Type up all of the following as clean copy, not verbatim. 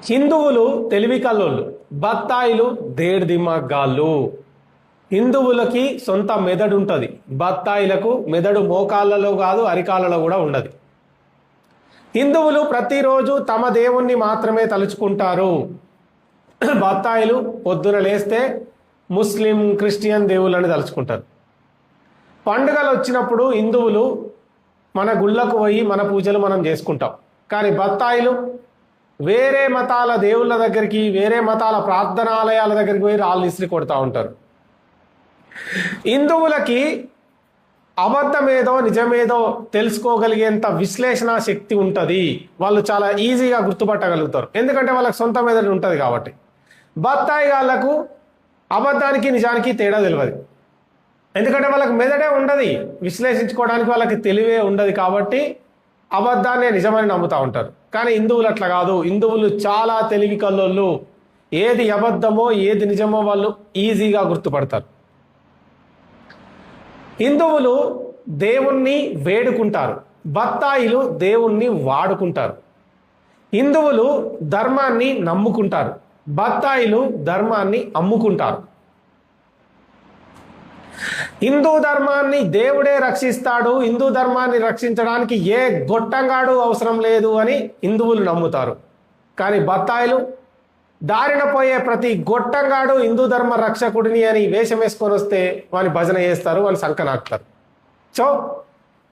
హిందువులు తెలివి కల్లోళ్ళు, బత్తాయిలు దేడు దిమాగ్గాళ్ళు. హిందువులకి సొంత మెదడు ఉంటుంది, బత్తాయిలకు మెదడు మోకాళ్ళలో కాదు అరికాళ్ళలో కూడా ఉండదు. హిందువులు ప్రతిరోజు తమ దేవుణ్ణి మాత్రమే తలుచుకుంటారు. బత్తాయిలు పొద్దున లేస్తే ముస్లిం క్రిస్టియన్ దేవుళ్ళని తలుచుకుంటారు. పండుగలు వచ్చినప్పుడు హిందువులు మన గుళ్ళకు పోయి మన పూజలు మనం చేసుకుంటాం. కానీ బత్తాయిలు వేరే మతాల దేవుళ్ళ దగ్గరికి, వేరే మతాల ప్రార్థనాలయాల దగ్గరికి పోయి రాళ్ళు ఇసిరి కొడతా ఉంటారు. హిందువులకి అబద్ధమేదో నిజమేదో తెలుసుకోగలిగేంత విశ్లేషణ శక్తి ఉంటుంది. వాళ్ళు చాలా ఈజీగా గుర్తుపట్టగలుగుతారు, ఎందుకంటే వాళ్ళకి సొంత మెదడు ఉంటుంది కాబట్టి. బత్తాయి గాళ్ళకు అబద్ధానికి నిజానికి తేడా తెలియదు, ఎందుకంటే వాళ్ళకి మెదడే ఉండదు, విశ్లేషించుకోవడానికి వాళ్ళకి తెలివే ఉండదు. కాబట్టి అబద్ధాన్నే నిజమని నమ్ముతూ ఉంటారు. కానీ హిందువులు అట్లా కాదు. హిందువులు చాలా తెలివి కల్లోళ్ళు. ఏది అబద్ధమో ఏది నిజమో వాళ్ళు ఈజీగా గుర్తుపడతారు. హిందువులు దేవుణ్ణి వేడుకుంటారు, బత్తాయిలు దేవుణ్ణి వాడుకుంటారు. హిందువులు ధర్మాన్ని నమ్ముకుంటారు, బత్తాయిలు ధర్మాన్ని అమ్ముకుంటారు. హిందూ ధర్మాన్ని దేవుడే రక్షిస్తాడు, హిందూ ధర్మాన్ని రక్షించడానికి ఏ గొట్టంగాడు అవసరం లేదు అని హిందువులు నమ్ముతారు. కానీ బత్తాయిలు దారిన పోయే ప్రతి గొట్టంగాడు హిందూ ధర్మ రక్షకుడిని అని వేషం వేసుకొని వస్తే వాని భజన చేస్తారు, వాని సంక నాకుతారు. సో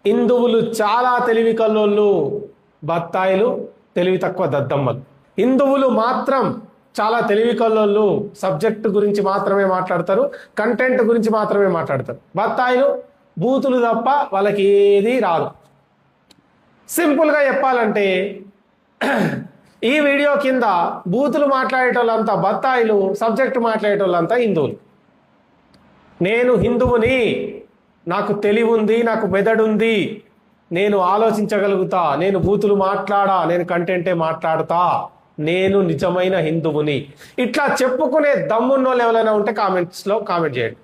హిందువులు చాలా తెలివి కల్లోళ్ళు, బత్తాయిలు తెలివి తక్కువ దద్దమ్మలు. హిందువులు మాత్రం చాలా తెలివి కల్లోళ్ళు, సబ్జెక్టు గురించి మాత్రమే మాట్లాడతారు, కంటెంట్ గురించి మాత్రమే మాట్లాడతారు. బత్తాయిలు బూతులు తప్ప వాళ్ళకి ఏది రాదు. సింపుల్గా చెప్పాలంటే ఈ వీడియో కింద బూతులు మాట్లాడేటోళ్ళంతా బత్తాయిలు, సబ్జెక్టు మాట్లాడేటోళ్ళంతా హిందువులు. నేను హిందువుని, నాకు తెలివి ఉంది, నాకు మెదడుంది, నేను ఆలోచించగలుగుతా, నేను బూతులు మాట్లాడా, నేను కంటెంటే మాట్లాడతా, నేను నిజమైన హిందువుని, ఇట్లా చెప్పుకునే దమ్మున్నోళ్ళు ఎవరైనా ఉంటే కామెంట్స్లో కామెంట్ చేయండి.